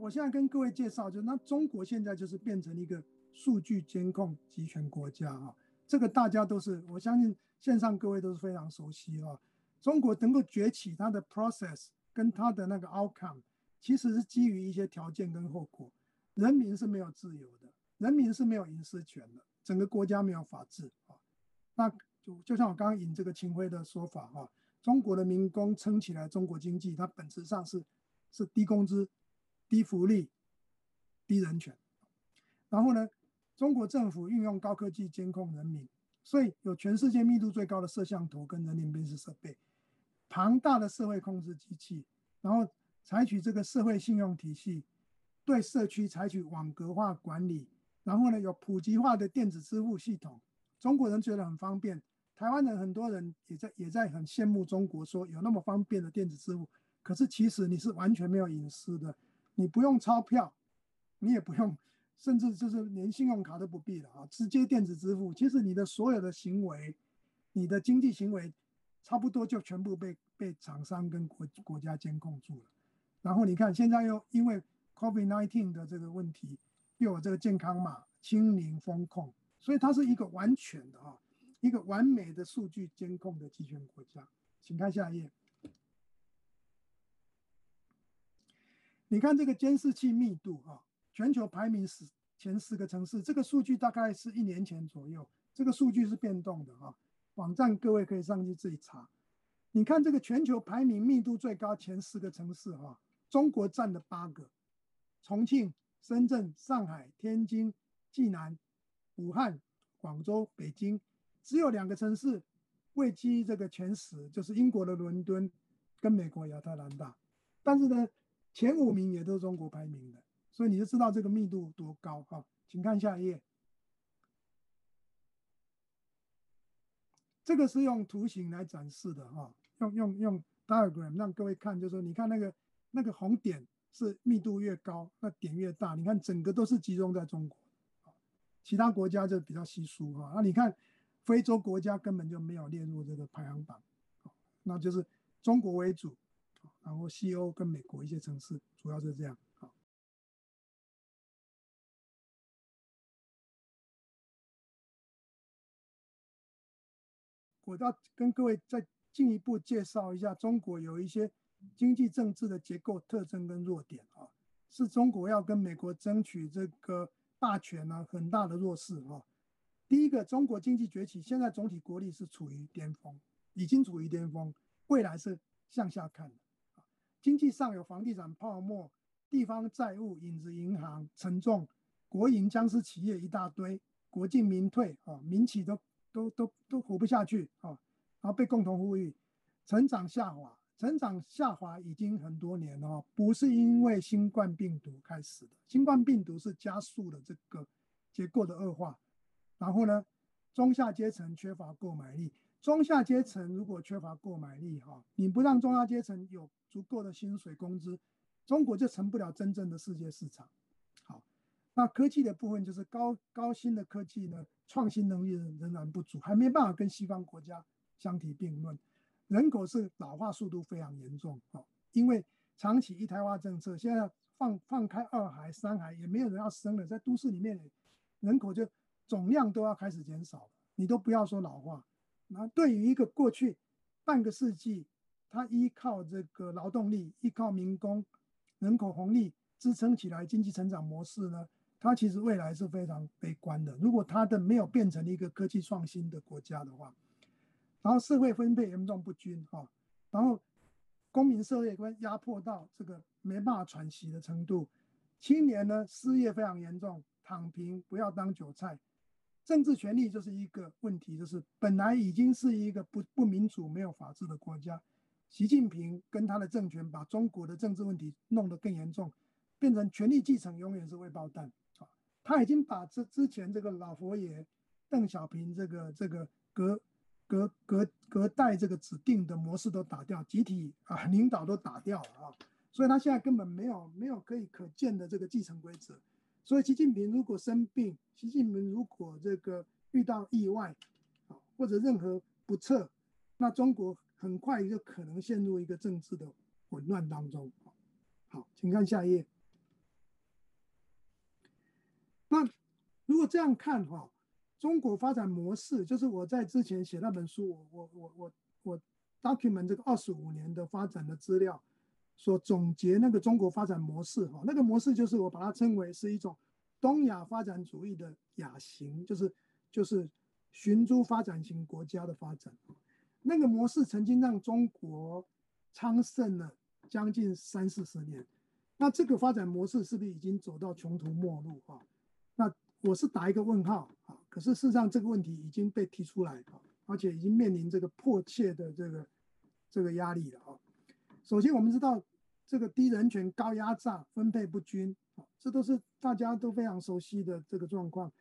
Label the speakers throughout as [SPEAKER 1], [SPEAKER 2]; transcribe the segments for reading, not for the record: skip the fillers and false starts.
[SPEAKER 1] 我现在跟各位介绍，就是那中国现在就是变成一个数据监控集权国家啊，这个大家都是，我相信线上各位都是非常熟悉啊。中国能够崛起，它的 process 跟它的那个 outcome，其实是基于一些条件跟后果。人民是没有自由的，人民是没有隐私权的，整个国家没有法治啊。那就像我刚刚引这个秦晖的说法啊，中国的民工撑起来中国经济，它本质上是低工资、低福利、低人权。然后呢，中国政府运用高科技监控人民，所以有全世界密度最高的摄像头跟人脸辨识设备，庞大的社会控制机器，然后采取这个社会信用体系，对社区采取网格化管理，然后呢有普及化的电子支付系统，中国人觉得很方便，台湾人很多人也在很羡慕中国，说有那么方便的电子支付，可是其实你是完全没有隐私的，你不用钞票，你也不用，甚至就是连信用卡都不必了啊，直接电子支付，其实你的所有的行为，你的经济行为差不多就全部被厂商跟国家监控住了。然后你看现在又因为 COVID-19 的这个问题，又有这个健康码、清零风控，所以它是一个完全的一个完美的数据监控的集权国家。请看下一页。你看这个监视器密度全球排名前10个城市，这个数据大概是1年前左右，这个数据是变动的网站各位可以上去自己查。你看这个全球排名密度最高前10个城市中国占了8个，重庆、深圳、上海、天津、济南、武汉、广州、北京，只有2个城市位居这个前10，就是英国的伦敦跟美国亚特兰大。但是呢，前5名也都是中国排名的，所以你就知道这个密度多高请看下一页。这个是用图形来展示的用 diagram 让各位看，就是说你看那个红点是密度越高，那点越大。你看整个都是集中在中国，其他国家就比较稀疏那你看非洲国家根本就没有列入这个排行榜，那就是中国为主，然后西欧跟美国一些城市主要是这样。我要跟各位再进一步介绍一下中国有一些经济政治的结构特征跟弱点是中国要跟美国争取这个霸权很大的弱势第一个，中国经济崛起，现在总体国力是处于巅峰，已经处于巅峰，未来是向下看的经济上有房地产泡沫、地方债务、影子银行沉重、国营僵尸企业一大堆，国进民退民企都活不下去然后被共同富裕，成长下滑已经很多年了不是因为新冠病毒开始的，新冠病毒是加速了这个结构的恶化。然后呢，中下阶层缺乏购买力，中下阶层如果缺乏购买力你不让中下阶层有足够的薪水工资，中国就成不了真正的世界市场。好，那科技的部分就是高新的科技呢，创新能力仍然不足，还没办法跟西方国家相提并论。人口是老化速度非常严重因为长期一胎化政策，现在放开2孩3孩也没有人要生了，在都市里面人口就总量都要开始减少了，你都不要说老化。那对于一个过去半个世纪，它依靠这个劳动力、依靠民工、人口红利支撑起来经济成长模式呢，它其实未来是非常悲观的。如果它没有变成一个科技创新的国家的话，然后社会分配严重不均然后公民社会会压迫到这个没办法喘息的程度，青年呢失业非常严重，躺平不要当韭菜。政治权力就是一个问题，就是本来已经是一个不民主、没有法治的国家，习近平跟他的政权把中国的政治问题弄得更严重，变成权力继承永远是未爆弹他已经把之前这个老佛爷邓小平这个隔代这个指定的模式都打掉，集体领导都打掉了所以他现在根本没有可见的这个继承规则。所以习近平如果生病，习近平如果这个遇到意外或者任何不测，那中国很快就可能陷入一个政治的混乱当中好，请看下一页。如果这样看哈，中国发展模式，就是我在之前写那本书，我 document 这个25年的发展的资料，所总结那个中国发展模式哈，那个模式就是我把它称为是一种东亚发展主义的亚型，就是寻租发展型国家的发展。那个模式曾经让中国昌盛了将近30-40年，那这个发展模式是不是已经走到穷途末路啊？那我是打一个问号啊，可是事实上这个问题已经被提出来啊，而且已经面临这个迫切的这个压力了啊。首先我们知道这个低人权、高压榨、分配不均啊，这都是大家都非常熟悉的这个状况。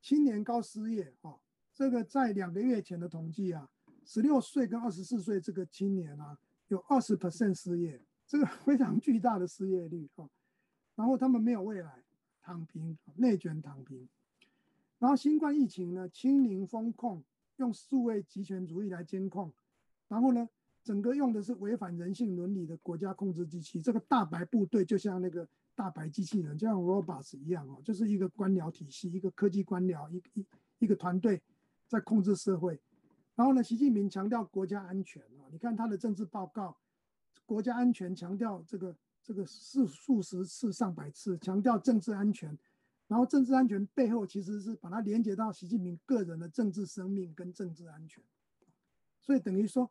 [SPEAKER 1] 青年高失业啊，这个在2个月前的统计啊，16岁跟24岁这个青年啊，有20% 失业，这个非常巨大的失业率啊。然后他们没有未来，躺平，内卷躺平。然后新冠疫情呢，清零风控，用数位极权主义来监控，然后呢，整个用的是违反人性伦理的国家控制机器。这个大白部队就像那个大白机器人，就像 robots 一样哦，就是一个官僚体系，一个科技官僚，一个团队在控制社会。然后呢，习近平强调国家安全啊，你看他的政治报告，国家安全强调这个是数十次、上百次强调政治安全。然后政治安全背后其实是把它连接到习近平个人的政治生命跟政治安全，所以等于说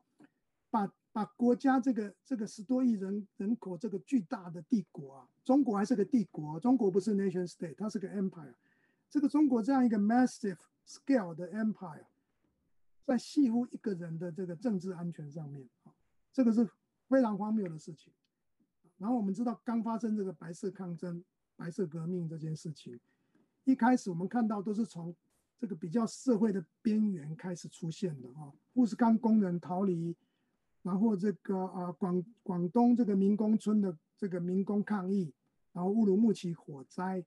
[SPEAKER 1] 把国家这个10多亿人口这个巨大的帝国啊，中国还是个帝国，中国不是 nation state， 它是个 empire。这个中国这样一个 massive scale 的 empire， 在系乎一个人的这个政治安全上面啊，这个是非常荒谬的事情。然后我们知道刚发生这个白色抗争、白色革命这件事情，一开始我们看到都是从这个比较社会的边缘开始出现的啊，富士康工人逃离，然后这个广东这个民工村的这个民工抗议，然后乌鲁木齐火灾，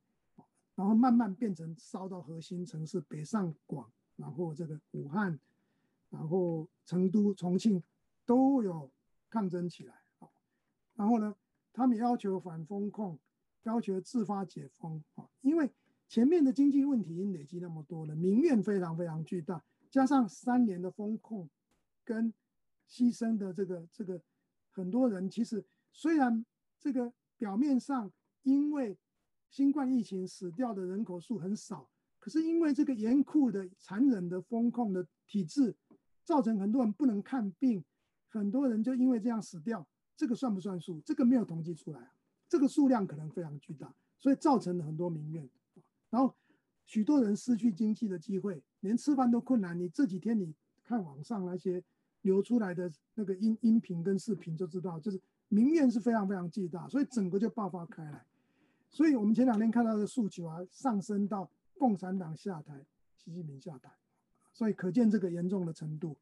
[SPEAKER 1] 然后慢慢变成烧到核心城市北上广，然后这个武汉，然后成都、重庆都有抗争起来。然后呢，他们要求反封控，要求自发解封啊，因为前面的经济问题已经累积那么多了，民怨非常非常巨大，加上3年的封控跟牺牲的这个很多人，其实虽然这个表面上因为新冠疫情死掉的人口数很少，可是因为这个严酷的、残忍的封控的体制，造成很多人不能看病，很多人就因为这样死掉。这个算不算数？这个没有统计出来啊，这个数量可能非常巨大，所以造成了很多民怨。然后许多人失去经济的机会，连吃饭都困难。你这几天你看网上那些流出来的那个音频跟视频就知道，就是民怨是非常非常巨大，所以整个就爆发开来。所以我们前2天看到的诉求啊，上升到共产党下台，习近平下台，所以可见这个严重的程度。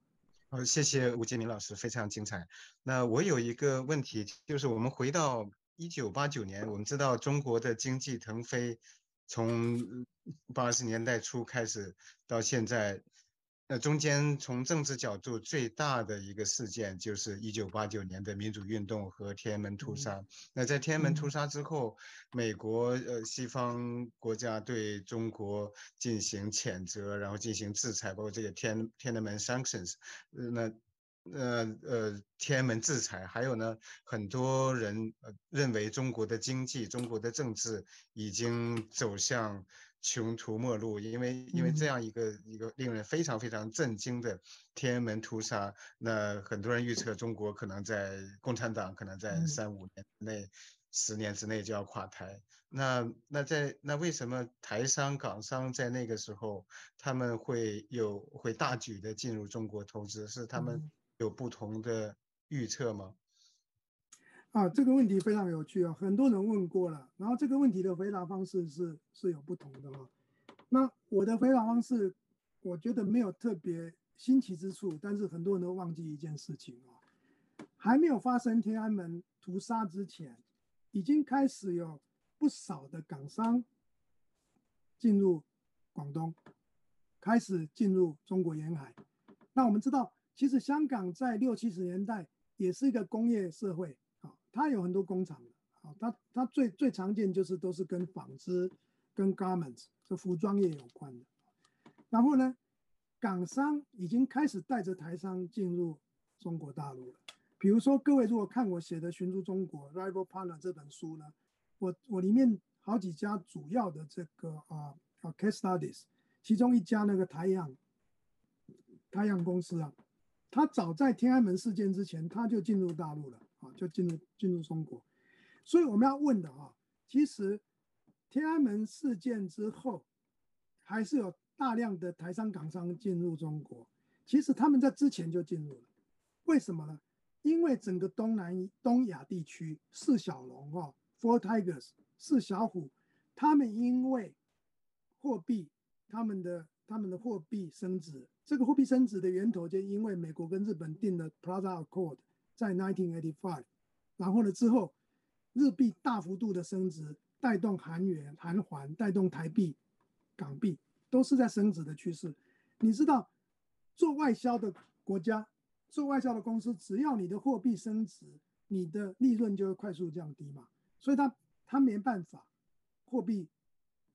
[SPEAKER 2] 谢谢吴建民老师，非常精彩。那我有一个问题，就是我们回到1989年，我们知道中国的经济腾飞，从80年代初开始到现在，中间从政治角度最大的一个事件就是1989年的民主运动和天安门屠杀。那在天安门屠杀之后，美国西方国家对中国进行谴责，然后进行制裁，包括这个天安门 sanctions。天安门制裁，还有呢，很多人认为中国的经济、中国的政治已经走向穷途末路，因为这样一个令人非常非常震惊的天安门屠杀，那很多人预测中国可能在共产党可能在3-5年之内。10年之内就要垮台，那为什么台商港商在那个时候他们会大举的进入中国投资？是他们有不同的预测吗？
[SPEAKER 1] 这个问题非常有趣啊，很多人问过了，然后这个问题的回答方式是有不同的啊。那我的回答方式，我觉得没有特别新奇之处，但是很多人都忘记一件事情啊，还没有发生天安门屠杀之前，已经开始有不少的港商进入广东，开始进入中国沿海。那我们知道，其实香港在60-70年代也是一个工业社会啊，它有很多工厂的啊，它最常见就是都是跟纺织、跟 garments 这服装业有关的。然后呢，港商已经开始带着台商进入中国大陆了。比如说，各位如果看我写的《寻租中国 Rival Partner》这本书呢，我里面好几家主要的这个case studies， 其中一家那个台阳公司啊，他早在天安门事件之前，他就进入大陆了啊，就进入中国。所以我们要问的啊，其实天安门事件之后，还是有大量的台商港商进入中国。其实他们在之前就进入了，为什么呢？因为整个东亚地区四小龙Four Tigers 四小虎，他们因为货币，他们的货币升值，这个货币升值的源头就因为美国跟日本订了 Plaza Accord 在1985，然后呢之后日币大幅度的升值，带动韩元、韩环，带动台币、港币，都是在升值的趋势。你知道，做外销的国家、做外销的公司，只要你的货币升值，你的利润就会快速降低嘛。所以他没办法，货币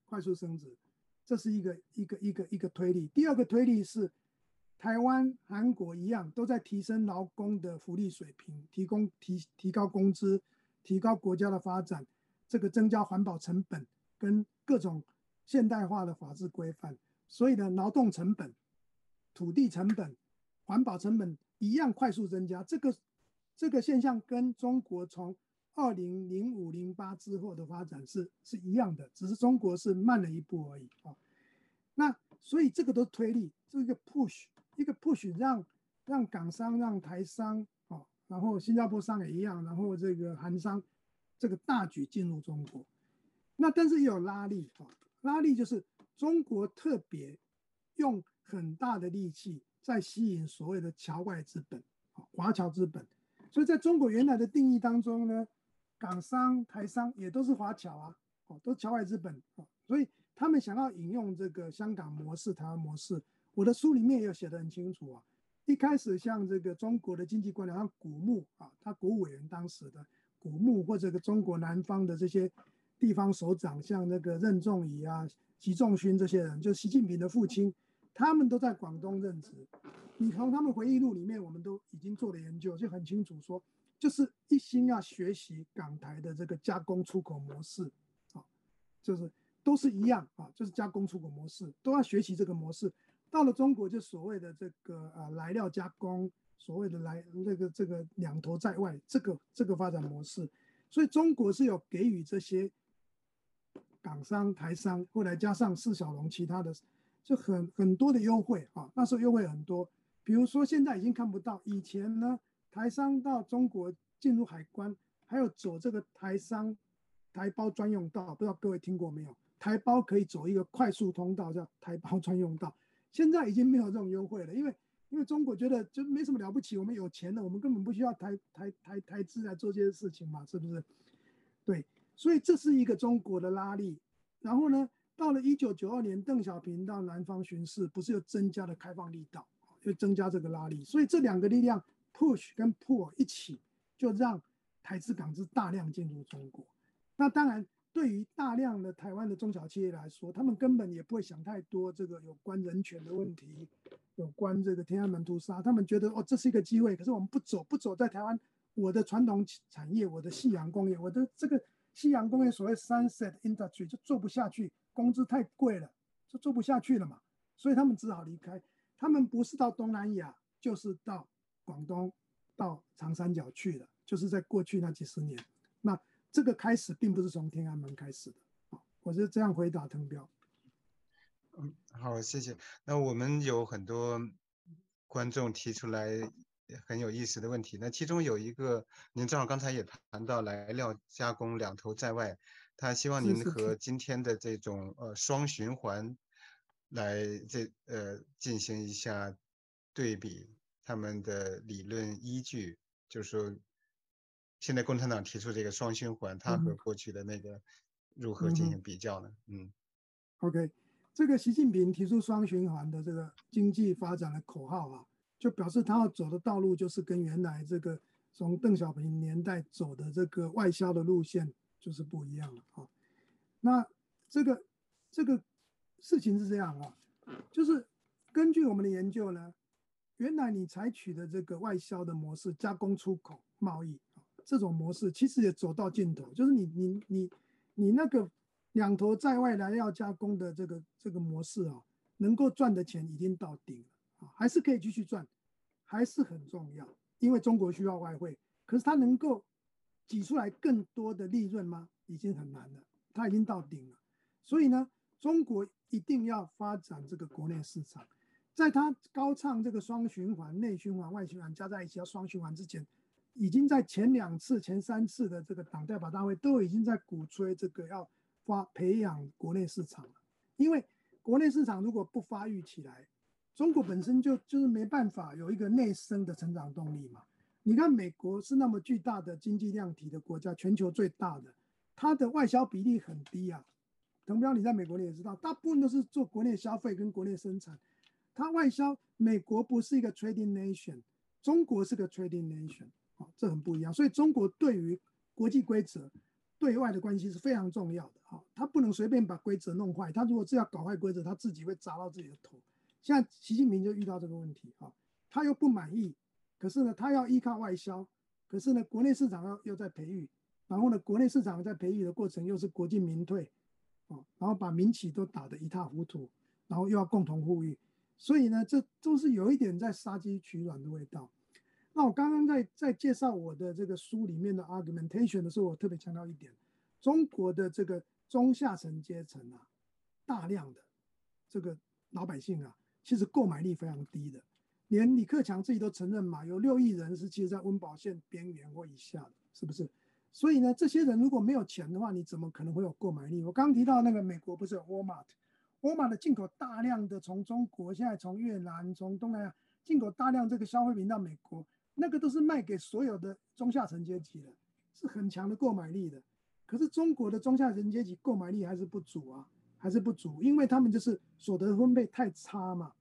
[SPEAKER 1] 快速升值，这是一个推力。第二个推力是，台湾、韩国一样，都在提升劳工的福利水平，提高工资，提高国家的发展，这个增加环保成本跟各种现代化的法治规范。所以呢，劳动成本、土地成本、环保成本一样快速增加。这个现象跟中国从2005、08之后的发展是一样的，只是中国是慢了一步而已啊。那所以这个都推力，这个 push 让港商、让台商啊，然后新加坡商也一样，然后这个韩商这个大举进入中国。那但是也有拉力啊，拉力就是中国特别用很大的力气在吸引所谓的侨外资本、华侨资本。所以在中国原来的定义当中呢，港商、台商也都是华侨啊，都是侨外资本。所以他们想要引用这个香港模式、台湾模式，我的书里面也有写得很清楚啊。一开始像这个中国的经济官僚，像古牧啊，他国务委员当时的古牧，或者中国南方的这些地方首长，像那个任仲夷啊、习仲勋这些人，就是习近平的父亲，他们都在广东任职。你从他们回忆录里面，我们都已经做了研究，就很清楚说，就是一心要学习港台的这个加工出口模式啊，就是都是一样啊，就是加工出口模式都要学习这个模式。到了中国，就所谓的这个来料加工，所谓的这个两头在外这个发展模式。所以中国是有给予这些港商、台商，后来加上四小龙其他的，就很多的优惠啊，那时候优惠很多。比如说现在已经看不到，以前呢，台商到中国进入海关，还有走这个台胞专用道，不知道各位听过没有？台胞可以走一个快速通道，叫台胞专用道。现在已经没有这种优惠了，因为中国觉得就没什么了不起，我们有钱了，我们根本不需要台资来做这些事情嘛，是不是？对，所以这是一个中国的拉力。然后呢，到了1992年，邓小平到南方巡视，不是又增加了开放力道，又增加这个拉力。所以这两个力量 push 跟 pull 一起，就让台资港资大量进入中国。那当然，对于大量的台湾的中小企业来说，他们根本也不会想太多这个有关人权的问题，有关这个天安门屠杀，他们觉得这是一个机会。可是我们不走在台湾，我的传统产业，我的夕阳工业，我的这个夕阳工业所谓 sunset industry 就做不下去，工资太贵了，就做不下去了嘛，所以他们只好离开。他们不是到东南亚，就是到广东、到长三角去了，就是在过去那几十年。那这个开始并不是从天安门开始的。我是这样回答滕彪。
[SPEAKER 2] 好，谢谢。那我们有很多观众提出来很有意思的问题，那其中有一个，您正好刚才也谈到来料加工两头在外，他希望您和今天的这种双循环来进行一下对比，他们的理论依据，就是说现在共产党提出这个双循环，它和过去的那个如何进行比较呢
[SPEAKER 1] ？OK， 这个习近平提出双循环的这个经济发展的口号啊，就表示他要走的道路就是跟原来这个从邓小平年代走的这个外销的路线就是不一样了啊。那这个这个事情是这样啊，就是根据我们的研究呢，原来你采取的这个外销的模式，加工出口贸易这种模式，其实也走到尽头，就是你那个两头在外来要加工的这个模式啊，能够赚的钱已经到顶了啊，还是可以继续赚，还是很重要，因为中国需要外汇，可是它能够挤出来更多的利润吗？已经很难了，它已经到顶了。所以呢，中国一定要发展这个国内市场。在他高唱这个双循环、内循环、外循环加在一起要双循环之前，已经在前2次、前3次的这个党代表大会都已经在鼓吹这个要培养国内市场了。因为国内市场如果不发育起来，中国本身就是没办法有一个内生的成长动力嘛。你看美国是那么巨大的经济量体的国家，全球最大的，它的外销比例很低啊。滕彪，你在美国你也知道，大部分都是做国内消费跟国内生产。它外销，美国不是一个 trading nation， 中国是个 trading nation， 这很不一样。所以中国对于国际规则、对外的关系是非常重要的。它不能随便把规则弄坏，它如果是要搞坏规则，它自己会砸到自己的头。现在习近平就遇到这个问题，他又不满意，可是呢，他要依靠外销，可是呢，国内市场又在培育，然后呢，国内市场在培育的过程又是国进民退，然后把民企都打得一塌糊涂，然后又要共同富裕。所以呢，这都是有一点在杀鸡取卵的味道。那我刚刚在介绍我的这个书里面的 argumentation 的时候，我特别强调一点，中国的这个中下层阶层啊，大量的这个老百姓啊，其实购买力非常低的，连李克强自己都承认嘛，有6亿人是其实在温饱线边缘或以下的，是不是？所以呢，这些人如果没有钱的话，你怎么可能会有购买力？我刚刚提到那个美国不是有 Walmart的进口大量的从中国，现在从越南、从东南亚进口大量这个消费品到美国，那个都是卖给所有的中下层阶级的，是很强的购买力的。可是中国的中下层阶级购买力还是不足啊，还是不足，因为他们就是所得分配太差嘛。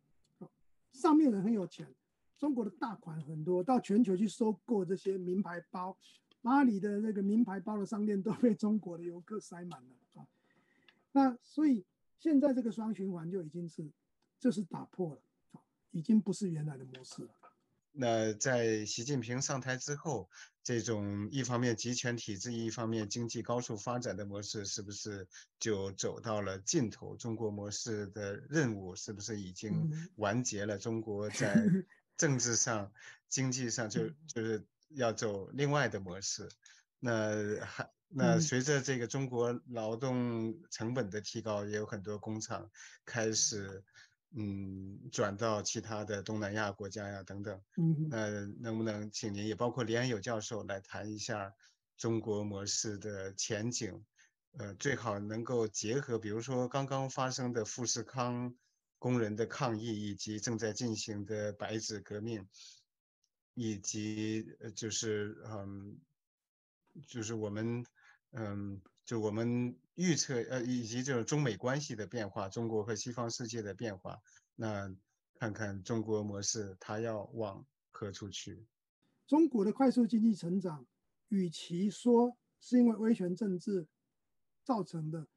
[SPEAKER 1] 上面人很有钱，中国的大款很多，到全球去收购这些名牌包，巴黎的那个名牌包的商店都被中国的游客塞满了啊。那所以现在这个双循环就已经是打破了，已经不是原来的模式了。
[SPEAKER 2] 那在习近平上台之后，这种一方面集权体制，一方面经济高速发展的模式，是不是就走到了尽头？中国模式的任务是不是已经完结了？中国在政治上、经济上就是要走另外的模式。那随着这个中国劳动成本的提高，也有很多工厂开始转到其他的东南亚国家呀等等。能不能请您也包括李安友教授来谈一下中国模式的前景？最好能够结合，比如说刚刚发生的富士康工人的抗议，以及正在进行的白纸革命，以及就是我们预测以及这种中美关系的变化，中国和西方世界的变化，那看看中国模式它要往何处去？
[SPEAKER 1] 中国的快速经济成长，与其说是因为威权政治造成的，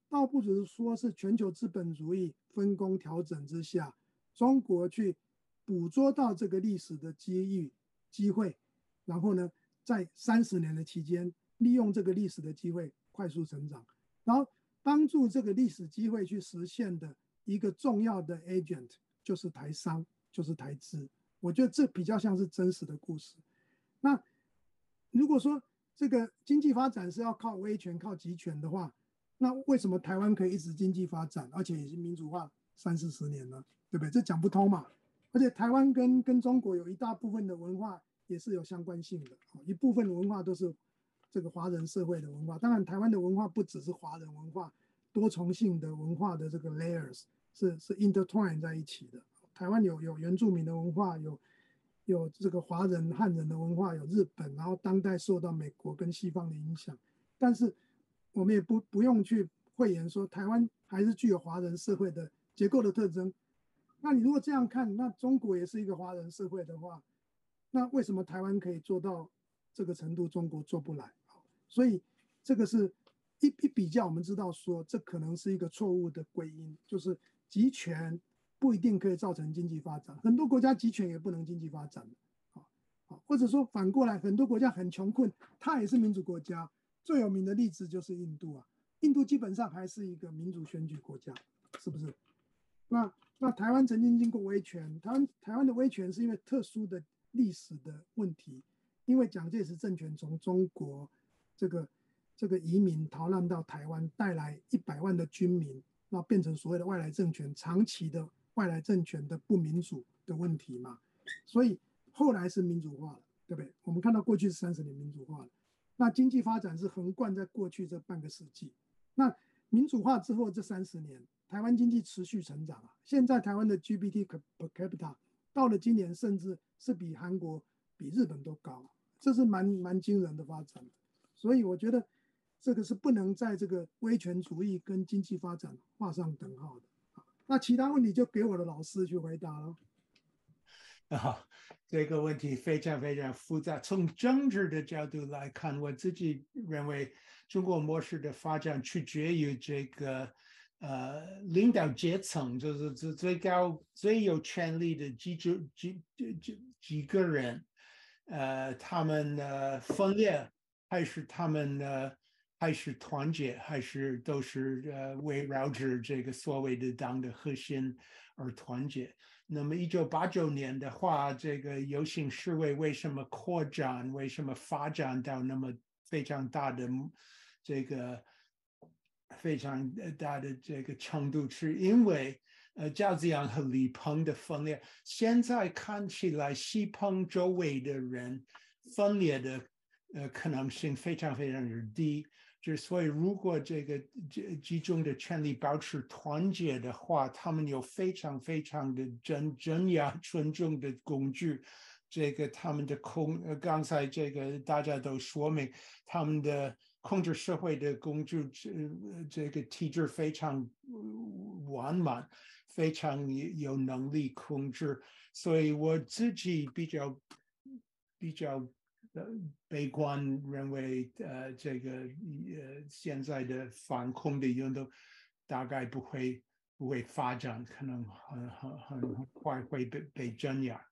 [SPEAKER 1] 倒不如说是全球资本主义分工调整之下，中国去捕捉到这个历史的机会，然后呢，在30年的期间，利用这个历史的机会快速成长，然后帮助这个历史机会去实现的一个重要的 agent 就是台商，就是台资。我觉得这比较像是真实的故事。那如果说这个经济发展是要靠威权、靠集权的话，那为什么台湾可以一直经济发展，而且也是民主化30-40年呢？对不对？这讲不通嘛。而且台湾跟中国有一大部分的文化也是有相关性的，一部分的文化都是这个华人社会的文化。当然，台湾的文化不只是华人文化，多重性的文化的这个 layers 是 intertwine 在一起的。台湾有原住民的文化，有这个华人汉人的文化，有日本，然后当代受到美国跟西方的影响。但是我们也不用去讳言说台湾还是具有华人社会的结构的特征。那你如果这样看，那中国也是一个华人社会的话，那为什么台湾可以做到这个程度，中国做不来？所以这个是一比较，我们知道说这可能是一个错误的归因，就是集权不一定可以造成经济发展，很多国家集权也不能经济发展或者说反过来，很多国家很穷困，它也是民主国家。最有名的例子就是印度啊，印度基本上还是一个民主选举国家，是不是？那台湾曾经经过威权，台湾的威权是因为特殊的历史的问题，因为蒋介石政权从中国这个移民逃难到台湾，带来100万的军民，那变成所谓的外来政权，长期的外来政权的不民主的问题嘛，所以后来是民主化了，对不对？我们看到过去是30年民主化了，那经济发展是横贯在过去这半个世纪，那民主化之后这30年，台湾经济持续成长啊，现在台湾的 GPT per capita 到了今年甚至是比韩国、比日本都高，这是蛮惊人的发展。所以我觉得这个是不能在这个威权主义跟经济发展画上等号的。那其他问题就给我的老师去回答了。
[SPEAKER 3] 这个问题非常非常复杂。从政治的角度来看，我自己认为中国模式的发展取决于这个领导阶层，就是最高最有权力的几个人，他们分裂还是他们还是团结，还是都是围绕着这个所谓的党的核心而团结。那么1989年的话，这个游行示威为什么扩展，为什么发展到那么非常大的这个程度，是因为赵紫阳和李鹏的分裂。现在看起来，西鹏周围的人分裂的可能性非常非常的低。所以，如果这个集中的权力保持团结的话，他们有非常非常的镇压群众的工具。这个他们的刚才这个大家都说明，他们的控制社会的工具，这个体制非常完满，非常有能力控制。所以我自己比较悲观，认为这个现在的反恐的运动大概不会发展，可能很快会被镇压。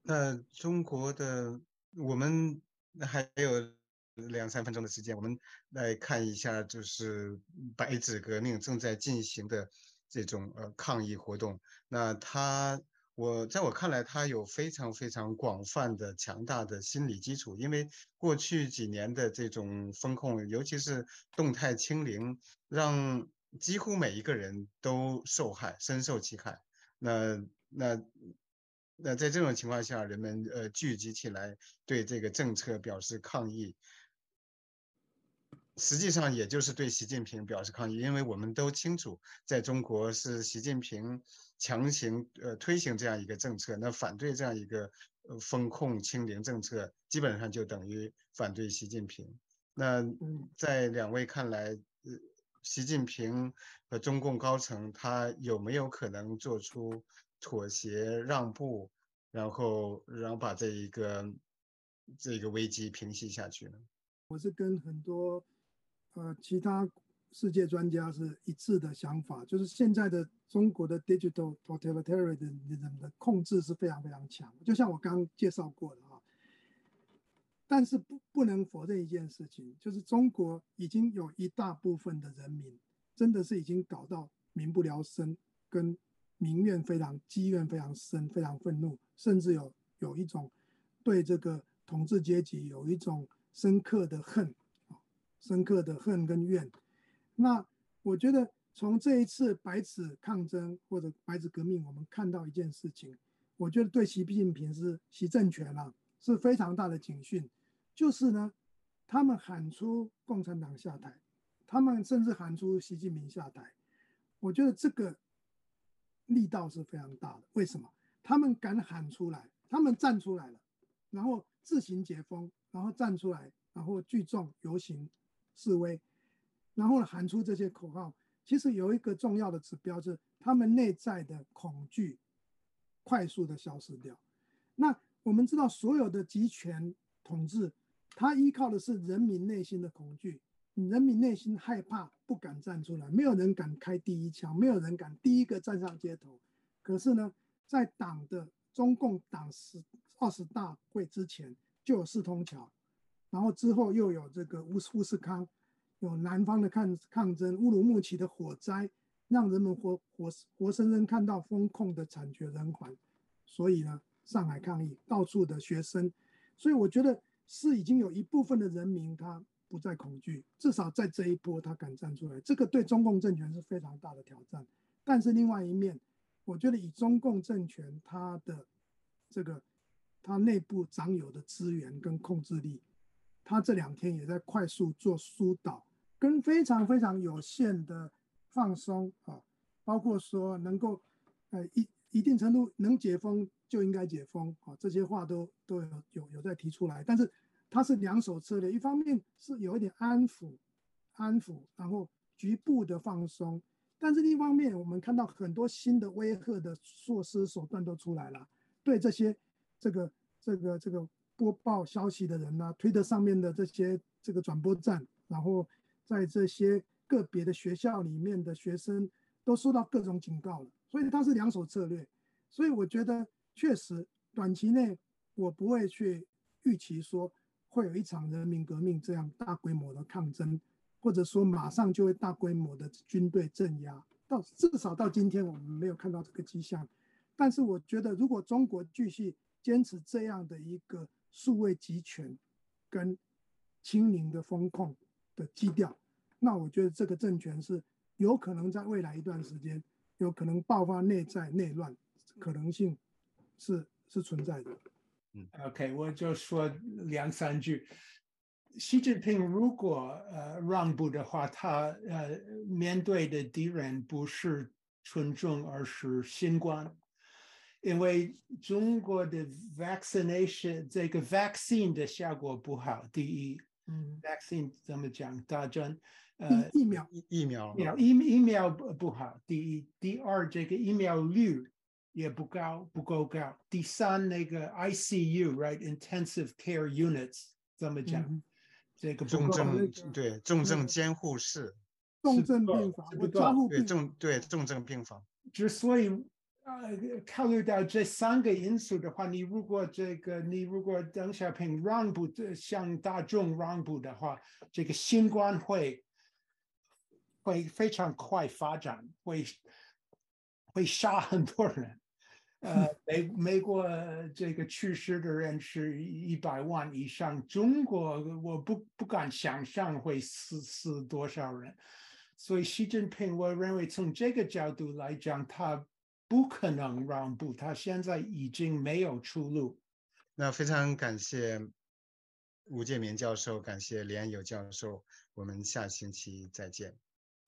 [SPEAKER 2] 那中国的我们还有2-3分钟的时间，我们来看一下，就是白纸革命正在进行的这种抗议活动。那在我看来，它有非常非常广泛的、强大的心理基础，因为过去几年的这种风控，尤其是动态清零，让几乎每一个人都受害，深受其害。那在这种情况下，人们聚集起来对这个政策表示抗议，实际上也就是对习近平表示抗议，因为我们都清楚，在中国是习近平强行推行这样一个政策，那反对这样一个风控清零政策，基本上就等于反对习近平。那在两位看来，习近平和中共高层他有没有可能做出妥协让步，然后把这个危机平息下去呢？
[SPEAKER 1] 我是跟很多其他世界专家是一致的想法，就是现在的中国的 digital totalitarianism 的控制是非常非常强，就像我刚刚介绍过的啊。但是不能否认一件事情，就是中国已经有一大部分的人民真的是已经搞到民不聊生，跟民怨非常积怨非常深，非常愤怒，甚至有一种对这个统治阶级有一种深刻的恨跟怨。那我觉得从这一次白纸抗争或者白纸革命，我们看到一件事情，我觉得对习近平习政权啊是非常大的警讯。就是呢，他们喊出共产党下台，他们甚至喊出习近平下台。我觉得这个力道是非常大的。为什么？他们敢喊出来，他们站出来了，然后自行解封，然后站出来，然后聚众游行示威，然后喊出这些口号。其实有一个重要的指标，就是他们内在的恐惧快速的消失掉。那我们知道，所有的集权统治他依靠的是人民内心的恐惧，人民内心害怕，不敢站出来，没有人敢开第一枪，没有人敢第一个站上街头。可是呢，在党的中共党20大会之前就有四通桥，然后之后又有这个乌斯康，有南方的抗争，乌鲁木齐的火灾，让人们活生生看到封控的惨绝人寰。所以呢，上海抗议，到处的学生，所以我觉得是已经有一部分的人民他不再恐惧，至少在这一波他敢站出来，这个对中共政权是非常大的挑战。但是另外一面，我觉得以中共政权它的这个它内部掌有的资源跟控制力，它这2天也在快速做疏导，跟非常非常有限的放松啊，包括说能够一定程度能解封就应该解封啊，这些话都有在提出来，但是它是2手策略，一方面是有一点安抚，然后局部的放松，但是另一方面我们看到很多新的威吓的措施手段都出来了，对这些这个播报消息的人呢，推特上面的这个转播站，然后在这些个别的学校里面的学生都受到各种警告了，所以它是2手策略。所以我觉得确实短期内我不会去预期说会有一场人民革命这样大规模的抗争，或者说马上就会大规模的军队镇压，至少到今天我们没有看到这个迹象。但是我觉得如果中国继续坚持这样的一个数位集权跟清零的风控的基调，那我觉得这个政权是有可能在未来一段时间有可能爆发内乱，可能性是存在的。
[SPEAKER 3] OK， 我就说2、3句。习近平如果让步的话，他面对的敌人不是群众，而是新冠。因为中国的 vaccination 这个 vaccine 的效果不好，第一，vaccine 怎么讲？打针，
[SPEAKER 1] 疫
[SPEAKER 3] 苗不好，第一，第二，这个疫苗率也不够高，第三，那个 ICU right intensive care units 怎么讲？这个不够，
[SPEAKER 2] 重症监护室，
[SPEAKER 1] 重症病房或加护病房，
[SPEAKER 2] 重症病房。
[SPEAKER 3] 之所以考虑到这3个因素的话，你如果邓小平让步，向大众让步的话，这个新冠会非常快发展，会杀很多人。美国这个去世的人是100万以上，中国我不敢想象会死多少人，所以习近平我认为从这个角度来讲，他不可能让步，他现在已经没有出路。
[SPEAKER 2] 那非常感谢吴介民教授，感谢连友教授，我们下星期再见。